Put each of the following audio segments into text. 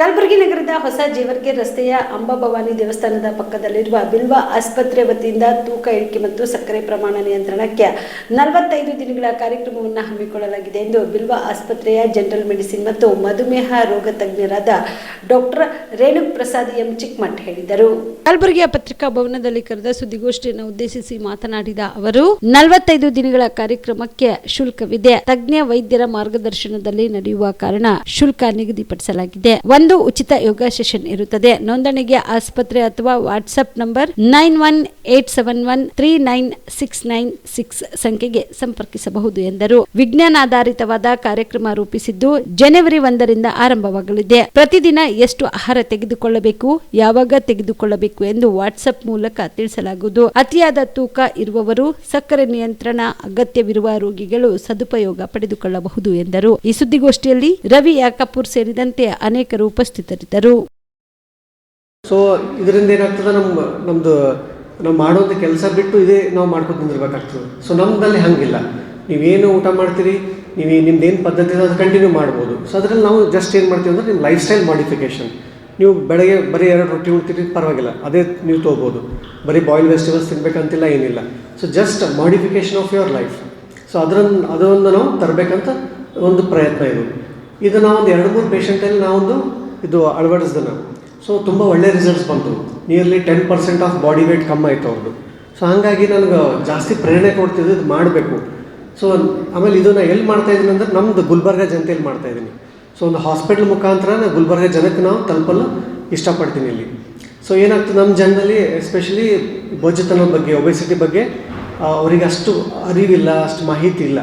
ಕಲಬುರಗಿ ನಗರದ ಹೊಸ ಜೇವರ್ಗಿ ರಸ್ತೆಯ ಅಂಬಾಭವಾನಿ ದೇವಸ್ಥಾನದ ಪಕ್ಕದಲ್ಲಿರುವ ಬಿಲ್ವ ಆಸ್ಪತ್ರೆ ವತಿಯಿಂದ ತೂಕ ಇಳಿಕೆ ಮತ್ತು ಸಕ್ಕರೆ ಪ್ರಮಾಣ ನಿಯಂತ್ರಣಕ್ಕೆ 45 ದಿನಗಳ ಕಾರ್ಯಕ್ರಮವನ್ನು ಹಮ್ಮಿಕೊಳ್ಳಲಾಗಿದೆ ಎಂದು ಬಿಲ್ವ ಆಸ್ಪತ್ರೆಯ ಜನರಲ್ ಮೆಡಿಸಿನ್ ಮತ್ತು ಮಧುಮೇಹ ರೋಗ ತಜ್ಞರಾದ ಡಾಕ್ಟರ್ ರೇಣುಕ್ ಪ್ರಸಾದ್ ಎಂ ಚಿಕ್ಮಠ್ ಹೇಳಿದರು. ಕಲಬುರಗಿಯ ಪತ್ರಿಕಾ ಭವನದಲ್ಲಿ ಕರೆದ ಸುದ್ದಿಗೋಷ್ಠಿಯನ್ನು ಉದ್ದೇಶಿಸಿ ಮಾತನಾಡಿದ ಅವರು 45 ದಿನಗಳ ಕಾರ್ಯಕ್ರಮಕ್ಕೆ ಶುಲ್ಕವಿದೆ. ತಜ್ಞ ವೈದ್ಯರ ಮಾರ್ಗದರ್ಶನದಲ್ಲಿ ನಡೆಯುವ ಕಾರಣ ಶುಲ್ಕ ನಿಗದಿಪಡಿಸಲಾಗಿದೆ. ಒಂದು ಉಚಿತ ಯೋಗ ಸೆಷನ್ ಇರುತ್ತದೆ. ನೋಂದಣಿಗೆ ಆಸ್ಪತ್ರೆ ಅಥವಾ ವಾಟ್ಸ್ಆಪ್ ನಂಬರ್ 9187139696 ಸಂಖ್ಯೆಗೆ ಸಂಪರ್ಕಿಸಬಹುದು ಎಂದರು. ವಿಜ್ಞಾನಾಧಾರಿತವಾದ ಕಾರ್ಯಕ್ರಮ ರೂಪಿಸಿದ್ದು ಜನವರಿ 1 ರಿಂದ ಆರಂಭವಾಗಲಿದೆ. ಪ್ರತಿದಿನ ಎಷ್ಟು ಆಹಾರ ತೆಗೆದುಕೊಳ್ಳಬೇಕು, ಯಾವಾಗ ತೆಗೆದುಕೊಳ್ಳಬೇಕು ಎಂದು ವಾಟ್ಸ್ಆಪ್ ಮೂಲಕ ತಿಳಿಸಲಾಗುವುದು. ಅತಿಯಾದ ತೂಕ ಇರುವವರು, ಸಕ್ಕರೆ ನಿಯಂತ್ರಣ ಅಗತ್ಯವಿರುವ ರೋಗಿಗಳು ಸದುಪಯೋಗ ಪಡೆದುಕೊಳ್ಳಬಹುದು ಎಂದರು. ಈ ಸುದ್ದಿಗೋಷ್ಠಿಯಲ್ಲಿ ರವಿ ಯಾಕಪೂರ್ ಸೇರಿದಂತೆ ಅನೇಕರು ಉಪಸ್ಥಿತರಿದ್ದರು. ಸೊ ಇದರಿಂದ ಏನಾಗ್ತದೆ, ನಮ್ಮದು ನಾವು ಮಾಡೋಂಥ ಕೆಲಸ ಬಿಟ್ಟು ಇದೇ ನಾವು ಮಾಡ್ಕೊಂಡು ನಿಂದಿರ್ಬೇಕಾಗ್ತದೆ. ಸೊ ನಮ್ಮದಲ್ಲಿ ಹಾಗಿಲ್ಲ. ನೀವೇನು ಊಟ ಮಾಡ್ತೀರಿ, ನಿಮ್ದೇನು ಪದ್ಧತಿ ಇದೆ ಅದು ಕಂಟಿನ್ಯೂ ಮಾಡ್ಬೋದು. ಸೊ ಅದರಲ್ಲಿ ನಾವು ಜಸ್ಟ್ ಏನು ಮಾಡ್ತೀವಿ ಅಂದರೆ ನಿಮ್ಮ ಲೈಫ್ ಸ್ಟೈಲ್ ಮಾಡಿಫಿಕೇಷನ್. ನೀವು ಬೆಳಗ್ಗೆ ಬರೀ 2 ರೊಟ್ಟಿ ಉಣ್ತೀರಿ, ಪರವಾಗಿಲ್ಲ, ಅದೇ ನೀವು ತೊಗೋಬೋದು. ಬರೀ ಬಾಯ್ಲ್ ವೆಜಿಟೇಬಲ್ಸ್ ತಿನ್ನಬೇಕಂತಿಲ್ಲ, ಏನಿಲ್ಲ. So just modification of your life. So ಅದನ್ನು ನಾವು ತರಬೇಕಂತ ಒಂದು ಪ್ರಯತ್ನ ಇದು ನಾವು ಒಂದು 2-3 ಪೇಷಂಟಲ್ಲಿ ನಾವೊಂದು ಇದು ಅಳವಡಿಸ್ದೆ ನಾವು. ಸೊ ತುಂಬ ಒಳ್ಳೆ ರಿಸಲ್ಟ್ಸ್ ಬಂತು. ನಿಯರ್ಲಿ 10% ಆಫ್ ಬಾಡಿ ವೇಟ್ ಕಮ್ಮಿ ಆಯಿತು ಅವ್ರದ್ದು. ಸೊ ಹಾಗಾಗಿ ನನಗೆ ಜಾಸ್ತಿ ಪ್ರೇರಣೆ ಕೊಡ್ತಿದ್ದು ಇದು ಮಾಡಬೇಕು. ಸೊ ಆಮೇಲೆ ಇದನ್ನು ಎಲ್ಲಿ ಮಾಡ್ತಾಯಿದ್ದೀನಿ ಅಂದರೆ ನಮ್ಮದು ಗುಲ್ಬರ್ಗ ಜನತೆಯಲ್ಲಿ ಮಾಡ್ತಾಯಿದ್ದೀನಿ. ಸೊ ಒಂದು ಹಾಸ್ಪಿಟ್ಲ್ ಮುಖಾಂತರ ಗುಲ್ಬರ್ಗ ಜನಕ್ಕೆ ನಾವು ತಲುಪಲು ಇಷ್ಟಪಡ್ತೀನಿ ಇಲ್ಲಿ. ಸೊ ಏನಾಗ್ತದೆ, ನಮ್ಮ ಜನದಲ್ಲಿ ಎಸ್ಪೆಷಲಿ ಬೊಜ್ಜುತನದ ಬಗ್ಗೆ, ಒಬೆಸಿಟಿ ಬಗ್ಗೆ ಅವರಿಗೆ ಅಷ್ಟು ಅರಿವಿಲ್ಲ, ಅಷ್ಟು ಮಾಹಿತಿ ಇಲ್ಲ.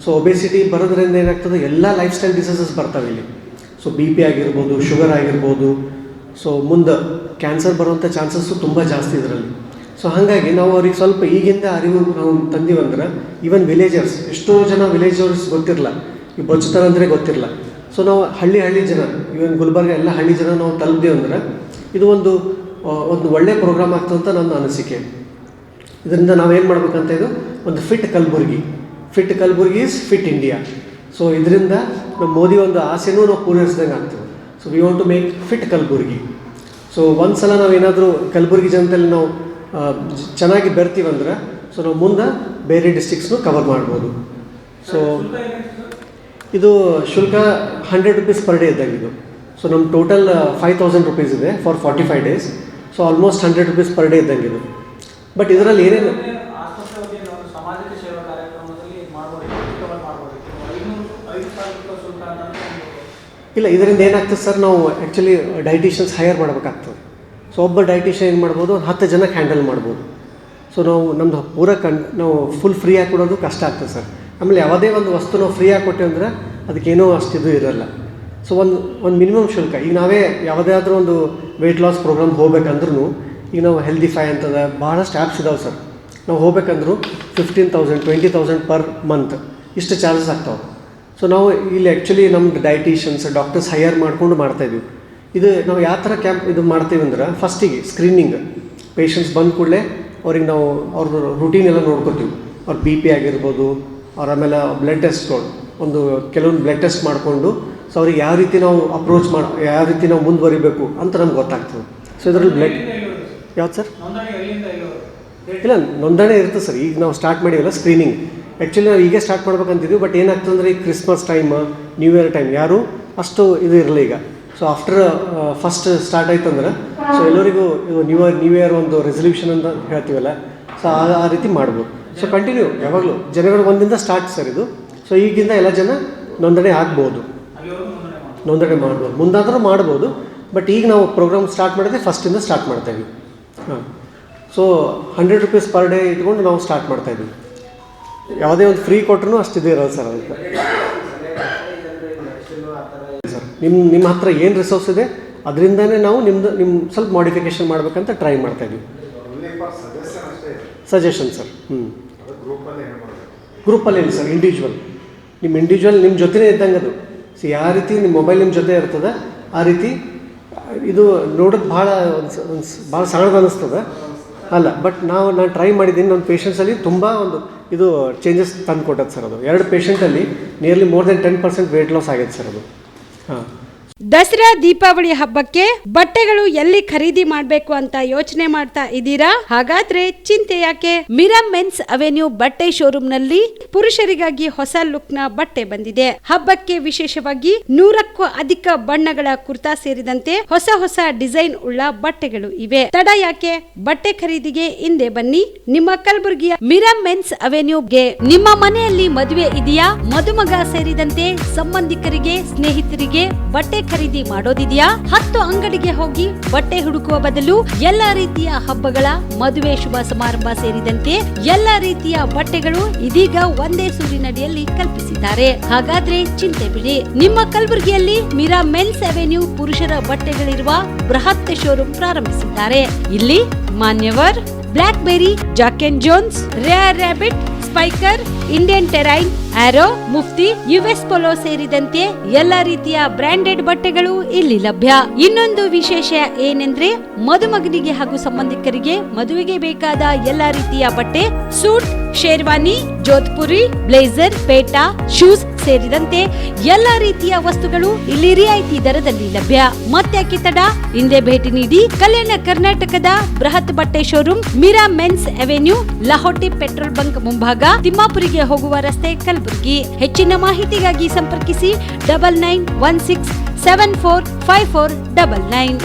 ಸೊ ಒಬೆಸಿಟಿ ಬರೋದ್ರಿಂದ ಏನಾಗ್ತದೆ, ಎಲ್ಲ ಲೈಫ್ ಸ್ಟೈಲ್ ಡಿಸೀಸಸ್ ಬರ್ತವೆ ಇಲ್ಲಿ. ಸೊ BP ಆಗಿರ್ಬೋದು, ಶುಗರ್ ಆಗಿರ್ಬೋದು. ಸೊ ಮುಂದೆ ಕ್ಯಾನ್ಸರ್ ಬರುವಂಥ ಚಾನ್ಸಸ್ಸು ತುಂಬ ಜಾಸ್ತಿ ಇದರಲ್ಲಿ. ಸೊ ಹಾಗಾಗಿ ನಾವು ಅವ್ರಿಗೆ ಸ್ವಲ್ಪ ಈಗಿಂದ ಅರಿವು ನಾವು ತಂದೀವಂದ್ರೆ, ಈವನ್ ವಿಲೇಜರ್ಸ್, ಎಷ್ಟೋ ಜನ ವಿಲೇಜರ್ಸ್ ಗೊತ್ತಿರಲ್ಲ, ಈ ಬೊಜ್ಜುತನ ಅಂದರೆ ಗೊತ್ತಿರಲ್ಲ. ಸೊ ನಾವು ಹಳ್ಳಿ ಜನ, ಈವನ್ ಗುಲ್ಬರ್ಗ ಎಲ್ಲ ಹಳ್ಳಿ ಜನ ನಾವು ತಲುಪ್ದೇವು ಅಂದ್ರೆ ಇದು ಒಂದು ಒಳ್ಳೆ ಪ್ರೋಗ್ರಾಮ್ ಆಗ್ತದೆ ಅಂತ ನನ್ನ ಅನಿಸಿಕೆ. ಇದರಿಂದ ನಾವೇನು ಮಾಡ್ಬೇಕಂತ, ಇದು ಒಂದು fit Kalaburagi is fit India. So ಇದರಿಂದ ನಮ್ಮ ಮೋದಿ ಒಂದು ಆಸೆನೂ ನಾವು ಪೂರೈಸಿದಂಗೆ ಆಗ್ತದೆ. So we want to make fit Kalaburagi. So ಒಂದು ಸಲ ನಾವೇನಾದರೂ ಕಲಬುರ್ಗಿ ಜನತೆಯಲ್ಲಿ ನಾವು ಚೆನ್ನಾಗಿ ಬೆರ್ತೀವಂದ್ರೆ, ಸೊ ನಾವು ಮುಂದೆ ಬೇರೆ ಡಿಸ್ಟ್ರಿಕ್ಸ್ನು ಕವರ್ ಮಾಡ್ಬೋದು. ಸೊ ಇದು ಶುಲ್ಕ 100 ರೂಪೀಸ್ ಪರ್ ಡೇ ಇದ್ದಂಗೆ. ಸೊ ನಮ್ಮ ಟೋಟಲ್ 5000 ರೂಪೀಸ್ ಇದೆ for 45 days. So almost 100 rupees per day ಇದ್ದಂಗೆ ಇದು. ಬಟ್ ಇದರಲ್ಲಿ ಏನೇನು ಇಲ್ಲ, ಇದರಿಂದ ಏನಾಗ್ತದೆ ಸರ್, ನಾವು ಆ್ಯಕ್ಚುಲಿ ಡೈಟಿಷಿಯನ್ಸ್ ಹೈಯರ್ ಮಾಡಬೇಕಾಗ್ತದೆ. ಸೊ ಒಬ್ಬ ಡೈಟಿಷಿಯನ್ ಏನು ಮಾಡ್ಬೋದು, 10 ಜನಕ್ಕೆ ಹ್ಯಾಂಡಲ್ ಮಾಡ್ಬೋದು. ಸೊ ನಮ್ಮದು ನಾವು ಫುಲ್ ಫ್ರೀಯಾಗಿ ಕೊಡೋದು ಕಷ್ಟ ಆಗ್ತದೆ ಸರ್. ಆಮೇಲೆ ಯಾವುದೇ ಒಂದು ವಸ್ತು ನಾವು ಫ್ರೀಯಾಗಿ ಕೊಟ್ಟೆ ಅಂದರೆ ಅದಕ್ಕೇನೋ ಅಷ್ಟು ಇದು ಇರೋಲ್ಲ. ಸೊ ಒಂದು ಮಿನಿಮಮ್ ಶುಲ್ಕ. ಈಗ ನಾವೇ ಯಾವುದಾದ್ರೂ ಒಂದು ವೆಯ್ಟ್ ಲಾಸ್ ಪ್ರೋಗ್ರಾಮ್ ಹೋಗ್ಬೇಕಂದ್ರೂ, ಈಗ ನಾವು ಹೆಲ್ದಿಫೈ ಅಂತದ ಭಾಳಷ್ಟು ಆ್ಯಪ್ಸ್ ಇದಾವೆ ಸರ್. ನಾವು ಹೋಗ್ಬೇಕಂದ್ರೂ 15,000 20,000 ಪರ್ ಮಂತ್ ಇಷ್ಟು ಚಾರ್ಜಸ್ ಆಗ್ತಾವೆ. ಸೊ ನಾವು ಇಲ್ಲಿ ಆ್ಯಕ್ಚುಲಿ ನಮ್ಮದು ಡೈಟಿಷಿಯನ್ಸ್, ಡಾಕ್ಟರ್ಸ್ ಹೈಯರ್ ಮಾಡಿಕೊಂಡು ಮಾಡ್ತಾಯಿದ್ವಿ. ಇದು ನಾವು ಯಾವ ಥರ ಕ್ಯಾಂಪ್ ಇದು ಮಾಡ್ತೀವಿ ಅಂದ್ರೆ, ಫಸ್ಟಿಗೆ ಸ್ಕ್ರೀನಿಂಗ್. ಪೇಷಂಟ್ಸ್ ಬಂದ ಕೂಡಲೇ ಅವ್ರಿಗೆ ನಾವು ಅವ್ರದ್ದು ರೂಟೀನ್ ಎಲ್ಲ ನೋಡ್ಕೊತೀವಿ. ಅವ್ರ BP ಆಗಿರ್ಬೋದು, ಅವ್ರ ಆಮೇಲೆ ಬ್ಲಡ್ ಟೆಸ್ಟ್ಗಳು, ಕೆಲವೊಂದು ಬ್ಲಡ್ ಟೆಸ್ಟ್ ಮಾಡಿಕೊಂಡು, ಸೊ ಅವ್ರಿಗೆ ಯಾವ ರೀತಿ ನಾವು ಅಪ್ರೋಚ್ ಯಾವ ರೀತಿ ನಾವು ಮುಂದುವರಿಬೇಕು ಅಂತ ನಮ್ಗೆ ಗೊತ್ತಾಗ್ತದೆ. ಸೊ ಇದರಲ್ಲಿ ಬ್ಲಡ್ ಯಾವ್ದು ಸರ್? ಇಲ್ಲ, ನೋಂದಣಿ ಇರ್ತದೆ ಸರ್. ಈಗ ನಾವು ಸ್ಟಾರ್ಟ್ ಮಾಡಿವಲ್ಲ ಸ್ಕ್ರೀನಿಂಗ್, ಆ್ಯಕ್ಚುಲಿ ನಾವು ಈಗ ಸ್ಟಾರ್ಟ್ ಮಾಡ್ಬೇಕಂತಿದ್ವಿ. ಬಟ್ ಏನಾಗ್ತದೆ ಅಂದರೆ, ಈ Christmas time, new year time ಯಾರೂ ಅಷ್ಟು ಇದು ಇರಲ್ಲ ಈಗ. ಸೊ ಆಫ್ಟರ್ ಫಸ್ಟ್ ಸ್ಟಾರ್ಟ್ ಆಯ್ತಂದ್ರೆ, ಸೊ ಎಲ್ಲರಿಗೂ ನ್ಯೂ ಇಯರ್ ಒಂದು ರೆಸಲ್ಯೂಷನ್ ಅಂತ ಹೇಳ್ತೀವಲ್ಲ, ಸೊ ಆ ರೀತಿ ಮಾಡ್ಬೋದು. ಸೊ ಕಂಟಿನ್ಯೂ ಯಾವಾಗಲೂ ಜನವರಿ 1ರಿಂದ ಸ್ಟಾರ್ಟ್ ಸರ್ ಇದು. ಸೊ ಈಗಿಂದ ಎಲ್ಲ ಜನ ನೋಂದಣಿ ಆಗ್ಬೋದು, ನೋಂದಣಿ ಮಾಡ್ಬೋದು, ಮುಂದಾದರೂ ಮಾಡ್ಬೋದು. ಬಟ್ ಈಗ ನಾವು ಪ್ರೋಗ್ರಾಮ್ ಸ್ಟಾರ್ಟ್ ಮಾಡಿದ್ರೆ ಫಸ್ಟಿಂದ ಸ್ಟಾರ್ಟ್ ಮಾಡ್ತಾಯಿದ್ವಿ. ಹಾಂ, ಸೊ 100 ರೂಪೀಸ್ ಪರ್ ಡೇ ಇಟ್ಕೊಂಡು ನಾವು ಸ್ಟಾರ್ಟ್ ಮಾಡ್ತಾಯಿದ್ವಿ. ಯಾವುದೇ ಒಂದು ಫ್ರೀ ಕೊಟ್ಟರು ಅಷ್ಟು ಇದು ಇರೋದು ಸರ್. ಅದಕ್ಕೆ ಸರ್ ನಿಮ್ಮ ಹತ್ರ ಏನು ರಿಸೋರ್ಸ್ ಇದೆ ಅದರಿಂದನೇ ನಾವು ನಿಮ್ಮ ಸ್ವಲ್ಪ ಮಾಡಿಫಿಕೇಷನ್ ಮಾಡಬೇಕಂತ ಟ್ರೈ ಮಾಡ್ತಾಯಿದ್ವಿ. Suggestion sir. ಗ್ರೂಪಲ್ಲಿ ಇಲ್ಲ ಸರ್, ಇಂಡಿವಿಜುವಲ್. ನಿಮ್ಮ ಜೊತೆನೇ ಇದ್ದಂಗೆ ಅದು. ಸೊ ಯಾವ ರೀತಿ ನಿಮ್ಮ ಮೊಬೈಲ್ ನಿಮ್ಮ ಜೊತೆ ಇರ್ತದೆ, ಆ ರೀತಿ ಇದು ನೋಡೋದು ಭಾಳ ಸಣ್ಣದು ಅನ್ನಿಸ್ತದೆ ಅಲ್ಲ. ಬಟ್ ನಾನು ಟ್ರೈ ಮಾಡಿದ್ದೀನಿ. ನನ್ನ ಪೇಷಂಟ್ಸಲ್ಲಿ ತುಂಬ ಇದು ಚೇಂಜಸ್ ತಂದು ಕೊಟ್ಟದ್ದು ಸರ್. ಅದು 2 ಪೇಷಂಟಲ್ಲಿ nearly more than 10% weight loss ಆಗೈತೆ ಸರ್ ಅದು. ಹಾಂ, ದಸರಾ ದೀಪಾವಳಿ ಹಬ್ಬಕ್ಕೆ ಬಟ್ಟೆಗಳು ಎಲ್ಲಿ ಖರೀದಿ ಮಾಡಬೇಕು ಅಂತ ಯೋಚನೆ ಮಾಡ್ತಾ ಇದ್ದೀರಾ? ಹಾಗಾದ್ರೆ ಚಿಂತೆ ಯಾಕೆ? ಮೀರಾ ಮೆನ್ಸ್ ಅವೆನ್ಯೂ ಬಟ್ಟೆ ಶೋರೂಮ್ ನಲ್ಲಿ ಪುರುಷರಿಗಾಗಿ ಹೊಸ ಲುಕ್ ನ ಬಟ್ಟೆ ಬಂದಿದೆ. ಹಬ್ಬಕ್ಕೆ ವಿಶೇಷವಾಗಿ 100ಕ್ಕೂ ಅಧಿಕ ಬಣ್ಣಗಳ ಕುರ್ತಾ ಸೇರಿದಂತೆ ಹೊಸ ಹೊಸ ಡಿಸೈನ್ ಉಳ್ಳ ಬಟ್ಟೆಗಳು ಇವೆ. ತಡ ಯಾಕೆ? ಬಟ್ಟೆ ಖರೀದಿಗೆ ಹಿಂದೆ ಬನ್ನಿ. ನಿಮ್ಮ ಕಲಬುರಗಿಯ ಮೀರಾ ಮೆನ್ಸ್ ಅವೆನ್ಯೂಗೆ. ನಿಮ್ಮ ಮನೆಯಲ್ಲಿ ಮದುವೆ ಇದೆಯಾ? ಮದುಮಗ ಸೇರಿದಂತೆ ಸಂಬಂಧಿಕರಿಗೆ, ಸ್ನೇಹಿತರಿಗೆ ಬಟ್ಟೆ ಖರೀದಿ ಮಾಡೋದಿದೆಯಾ? 10 ಅಂಗಡಿಗೆ ಹೋಗಿ ಬಟ್ಟೆ ಹುಡುಕುವ ಬದಲು ಎಲ್ಲಾ ರೀತಿಯ ಹಬ್ಬಗಳ, ಮದುವೆ, ಶುಭ ಸಮಾರಂಭ ಸೇರಿದಂತೆ ಎಲ್ಲಾ ರೀತಿಯ ಬಟ್ಟೆಗಳು ಇದೀಗ ಒಂದೇ ಸೂರಿನಡಿಯಲ್ಲಿ ಕಲ್ಪಿಸಿದ್ದಾರೆ. ಹಾಗಾದ್ರೆ ಚಿಂತೆ ಬಿಡಿ. ನಿಮ್ಮ ಕಲಬುರಗಿಯಲ್ಲಿ ಮೀರಾ ಮೆನ್ಸ್ ಅವೆನ್ಯೂ ಪುರುಷರ ಬಟ್ಟೆಗಳಿರುವ ಬೃಹತ್ ಶೋರೂಮ್ ಪ್ರಾರಂಭಿಸಿದ್ದಾರೆ. ಇಲ್ಲಿ Manyavar, Black Berry, Jack and Jones, Rare Rabbit, Spykar, Indian Terrain, Arrow, Mufti, US Polo ಸೇರಿದಂತೆ ಎಲ್ಲಾ ರೀತಿಯ ಬ್ರಾಂಡೆಡ್ ಬಟ್ಟೆಗಳು ಇಲ್ಲಿ ಲಭ್ಯ. ಇನ್ನೊಂದು ವಿಶೇಷ ಏನೆಂದ್ರೆ ಮದುಮಗನಿಗೆ ಹಾಗೂ ಸಂಬಂಧಿಕರಿಗೆ ಮದುವೆಗೆ ಬೇಕಾದ ಎಲ್ಲಾ ರೀತಿಯ ಬಟ್ಟೆ, ಸೂಟ್, ಶೇರ್ವಾನಿ, ಜೋಧ್ಪುರಿ, ಬ್ಲೇಸರ್, ಪೇಟಾ, ಶೂಸ್ ಸೇರಿದಂತೆ ಎಲ್ಲಾ ರೀತಿಯ ವಸ್ತುಗಳು ಇಲ್ಲಿ ರಿಯಾಯಿತಿ ದರದಲ್ಲಿ ಲಭ್ಯ. ಮತ್ತ್ಯಾಕೆ ತಡ? ಹಿಂದೆ ಭೇಟಿ ನೀಡಿ. ಕಲ್ಯಾಣ ಕರ್ನಾಟಕದ ಬೃಹತ್ ಬಟ್ಟೆ showroom Meera men's avenue, Lahoti petrol bunk ಮುಂಭಾಗ, ತಿಮ್ಮಾಪುರಿಗೆ ಹೋಗುವ ರಸ್ತೆ, ಕಲಬುರಗಿ. ಹೆಚ್ಚಿನ ಮಾಹಿತಿಗಾಗಿ ಸಂಪರ್ಕಿಸಿ 9916745499.